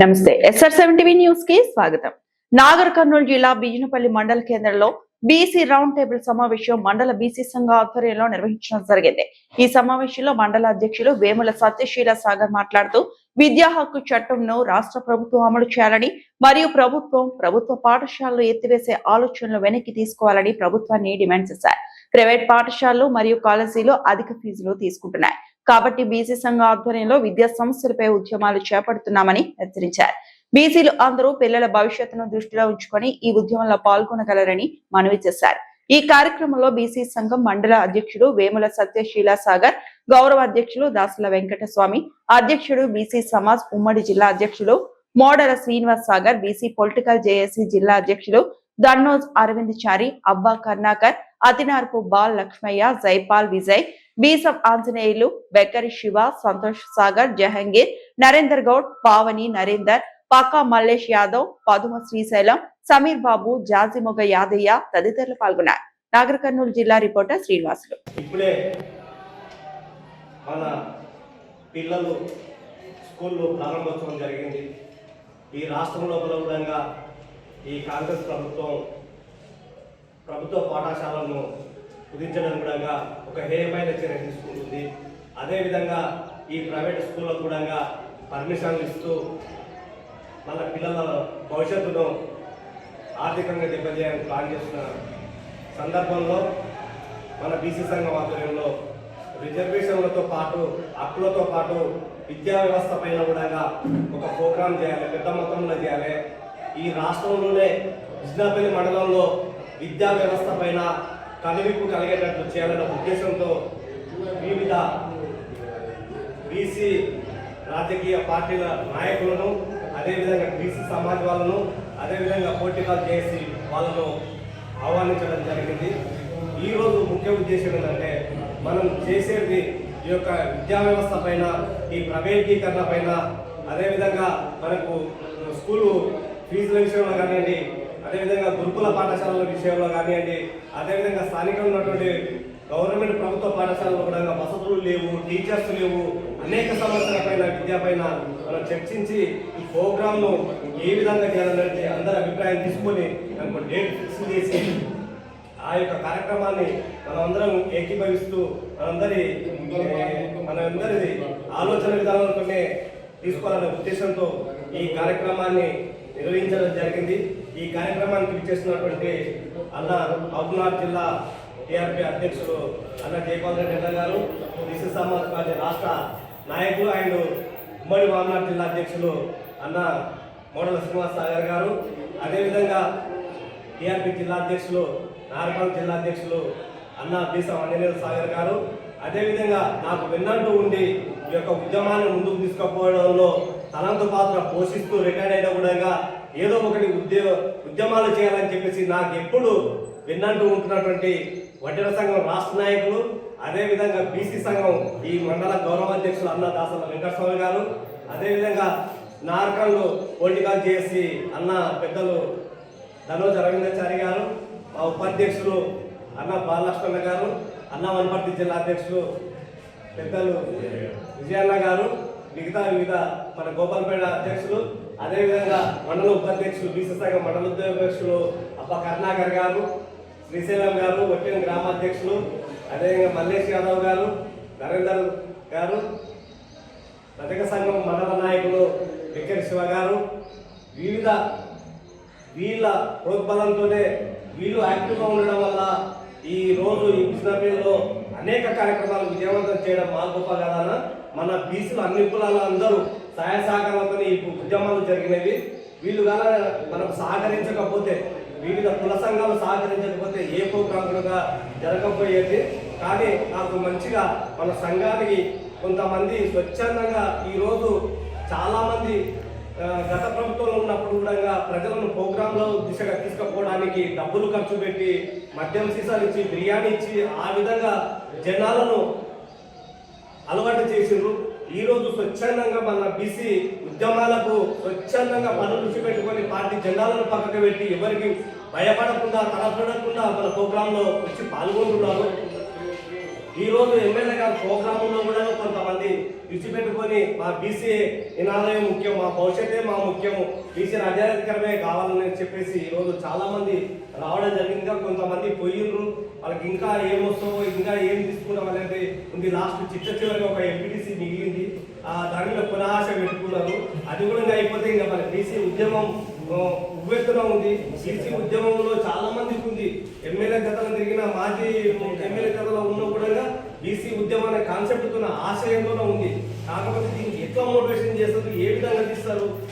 నమస్తే SR7 TV news కి స్వాగతం. నాగర్ కర్నూలు జిల్లా బిజినపల్లి మండల కేంద్రంలో బీసీ రౌండ్ టేబుల్ సమావేశం మండల బీసీ సంఘ ఆధ్వర్యంలో నిర్వహించడం జరిగింది. ఈ సమావేశంలో మండల అధ్యక్షులు వేముల సత్యశీల సాగర్ మాట్లాడుతూ విద్యా హక్కు చట్టంను రాష్ట్ర ప్రభుత్వం అమలు చేయాలని మరియు ప్రభుత్వ పాఠశాలలు ఎత్తివేసే ఆలోచనలు వెనక్కి తీసుకోవాలని ప్రభుత్వాన్ని డిమాండ్ చేశారు. ప్రైవేట్ పాఠశాలలు మరియు కాలేజీలు అధిక ఫీజులు తీసుకుంటున్నాయి కాబట్టి బీసీ సంఘ ఆధ్వర్యంలో విద్యా సంస్థలపై ఉద్యమాలు చేపడుతున్నామని హెచ్చరించారు. బీసీలు అందరూ పిల్లల భవిష్యత్తును దృష్టిలో ఉంచుకొని ఈ ఉద్యమంలో పాల్గొనగలరని మనవి చేశారు. ఈ కార్యక్రమంలో బీసీ సంఘం మండల అధ్యక్షుడు వేముల సత్యశీల సాగర్, గౌరవ అధ్యక్షులు దాసుల వెంకటస్వామి, అధ్యక్షుడు బీసీ సమాజ్ ఉమ్మడి జిల్లా అధ్యక్షులు Modala Srinivas Sagar, BC political JAC జిల్లా అధ్యక్షులు దన్నోజ్ అరవింద్ చారి, అబ్బా కర్ణాకర్, అతినార్పు బాల్ లక్ష్మయ్య, జైపాల్ విజయ్, బీసం ఆంజనేయులు, బెక్కరి శివ, సంతోష్ సాగర్, జహంగీర్, నరేందర్ గౌడ్, పావని నరేందర్, పాకా మల్లేష్ యాదవ్, పదుమ శ్రీశైలం, సమీర్ బాబు, జాజిమొగ యాదయ్య తదితరులు పాల్గొన్నారు. నాగర్ కర్నూలు జిల్లా రిపోర్టర్ శ్రీనివాసులు. ఇప్పుడే మన పిల్లలు స్కూల్లో ప్రారంభోత్సవం జరిగింది. ఈ రాష్ట్రంలో బలవంతంగా ఈ కాంగ్రెస్ ప్రభుత్వ పాఠశాలను కుదించడం కూడా ఒక హేయమైన చర్య తీసుకుంటుంది. అదేవిధంగా ఈ ప్రైవేట్ స్కూళ్ళకు కూడా పర్మిషన్లు ఇస్తూ మన పిల్లల భవిష్యత్తును ఆర్థికంగా దెబ్బతీయాలని ప్లాన్ చేస్తున్న సందర్భంలో మన బీసీ సంఘం ఆధ్వర్యంలో రిజర్వేషన్లతో పాటు హక్కులతో పాటు విద్యా వ్యవస్థ పైన కూడా ఒక ప్రోగ్రాం చేయాలి, పెద్ద మొత్తంలో చేయాలి. ఈ రాష్ట్రంలోనే బిజినపల్లి మండలంలో విద్యా వ్యవస్థ పైన కనువిప్పు కలిగేటట్లు చేయాలన్న ఉద్దేశంతో వివిధ బీసీ రాజకీయ పార్టీల నాయకులను, అదేవిధంగా బీసీ సమాజ్ వాళ్ళను, అదేవిధంగా పొలిటికల్ చేసి వాళ్ళను ఆహ్వానించడం జరిగింది. ఈరోజు ముఖ్య ఉద్దేశం ఏంటంటే మనం చేసేది ఈ యొక్క విద్యా వ్యవస్థ పైన, ఈ ప్రైవేటీకరణ పైన, అదేవిధంగా మనకు స్కూలు ఫీజుల విషయంలో కానివ్వండి, అదేవిధంగా గురుకుల పాఠశాలల విషయంలో కానివ్వండి, అదేవిధంగా స్థానికంగా ఉన్నటువంటి గవర్నమెంట్ ప్రభుత్వ పాఠశాలలో కూడా వసతులు లేవు, టీచర్స్ లేవు, అనేక సమస్యల పైన విద్య పైన మనం చర్చించి ఈ ప్రోగ్రాంను ఏ విధంగా చేయాలంటే అందరి అభిప్రాయం తీసుకొని దానికి డేట్ ఫిక్స్ చేసి ఆ యొక్క కార్యక్రమాన్ని మనమందరం ఏకీభవిస్తూ మనందరిది ఆలోచన విధానాలతోనే తీసుకోవాలనే ఉద్దేశంతో ఈ కార్యక్రమాన్ని నిర్వహించడం జరిగింది. ఈ కార్యక్రమానికి విచ్చేస్తున్నటువంటి అన్న మహబూబ్నగర్ జిల్లా టీఆర్పీ అధ్యక్షులు అన్న జైపాల్ రెడ్డి అన్న గారు, బీసీ సమాజ్ పార్టీ రాష్ట్ర నాయకులు అండ్ ఉమ్మడి మహబూబ్నగర్ జిల్లా అధ్యక్షులు అన్న మోడల శ్రీనివాస్ సాగర్ గారు, అదేవిధంగా టీఆర్పీ జిల్లా అధ్యక్షులు నాగర్ జిల్లా అధ్యక్షులు అన్న బీసం ఆంజనేయులు సాగర్ గారు, అదేవిధంగా నాకు వెన్నంటూ ఉండి ఈ యొక్క ఉద్యమాన్ని ముందుకు తీసుకుపోవడంలో తనంత పాత్ర పోషిస్తూ రిటైర్డ్ అయినా కూడా ఏదో ఒకటి ఉద్యమాలు చేయాలని చెప్పేసి నాకు ఎప్పుడు వెన్నంటూ ఉంటున్నటువంటి వడ్డెర సంఘం రాష్ట్ర నాయకులు, అదేవిధంగా బీసీ సంఘం ఈ మండల గౌరవ అధ్యక్షులు అన్న దాసల వెంకటస్వామి గారు, అదేవిధంగా నార్కన్లు పొలిటికల్ చేసి అన్న పెద్దలు ధనోజ్ అరవిందాచారి గారు, మా ఉపాధ్యక్షులు అన్న బాలలక్ష్మణ గారు, అన్న వనపర్తి జిల్లా అధ్యక్షులు పెద్దలు విజయన్న గారు, మిగతా వివిధ మన గోపాలపేట అధ్యక్షులు, అదేవిధంగా మండల ఉపాధ్యక్షులు బీసీ సంఘం మండల ఉపాధ్యక్షులు అబ్బా కర్ణాకర్ గారు, శ్రీశైలం గారు, ఒట్టిన గ్రామాధ్యక్షులు, అదేవిధంగా మల్లేష్ యాదవ్ గారు, నరేందర్ గారు, రజక సంఘం మండల నాయకులు బెక్కరి శివ గారు, వీళ్ళ ప్రోద్బలంతోనే వీళ్ళు యాక్టివ్గా ఉండడం వల్ల ఈ రోజు ఈ బిజినపల్లిలో అనేక కార్యక్రమాలు విజయవంతం చేయడం మా గొప్ప కదా. మన బీసీలు అన్ని కులాల అందరూ సహాయ సహకారంతో ఈ ఉద్యమాలు జరిగినవి. వీళ్ళు కానీ మనకు సహకరించకపోతే, వివిధ కుల సంఘాలు సహకరించకపోతే ఏ ప్రోగ్రాములుగా జరగకపోయేది. కానీ నాకు మంచిగా మన సంఘానికి కొంతమంది స్వచ్ఛందంగా ఈరోజు చాలామంది గత ప్రభుత్వంలో ఉన్నప్పుడు కూడా ప్రజలను ప్రోగ్రాంలో దిశగా తీసుకుపోవడానికి డబ్బులు ఖర్చు పెట్టి మద్యం సీసాలు ఇచ్చి బిర్యానీ ఇచ్చి ఆ విధంగా జనాలను అలవాటు చేసిండ్రు. ఈరోజు స్వచ్ఛందంగా మన బీసీ ఉద్యమాలకు స్వచ్ఛందంగా పనులు విడిచిపెట్టుకొని పార్టీ జెండాలను పక్కకు పెట్టి ఎవరికి భయపడకుండా తలపడకుండా మన ప్రోగ్రాంలో వచ్చి పాల్గొంటున్నారు. ఈ రోజు ఎమ్మెల్యే గారి ప్రోగ్రాంలో కూడా కొంతమంది విడిచిపెట్టుకొని మా బీసీ నినాదమే ముఖ్యం, మా భవిష్యత్తే మా ముఖ్యము, బీసీ రాజ్యాధికారమే కావాలని చెప్పేసి ఈరోజు చాలా మంది రావడం జరిగింది. కొంతమంది పోయిండ్రు, వాళ్ళకి ఇంకా ఏమొస్తావో ఇంకా ఏం తీసుకుంటాం అనేది ఉంది. లాస్ట్ చివరికి ఒక ఎంపీటీసీ మిగిలింది, దాని మీద పునః పెట్టుకున్నారు. అది కూడా ఇంకా అయిపోతే ఇంకా మన బీసీ ఉద్యమం ఉవ్వెత్తున ఉంది. బీసీ ఉద్యమంలో చాలా మందికి ఉంది. ఎమ్మెల్యే గతంలో తిరిగిన మాజీ ఎమ్మెల్యే గతంలో ఉన్న కూడా బీసీ ఉద్యమం అనే కాన్సెప్ట్ ఆశయంలోనే ఉంది. కాకపోతే దీనికి ఎట్లా మోటివేషన్ చేస్తారు, ఏ విధంగా తీస్తారు,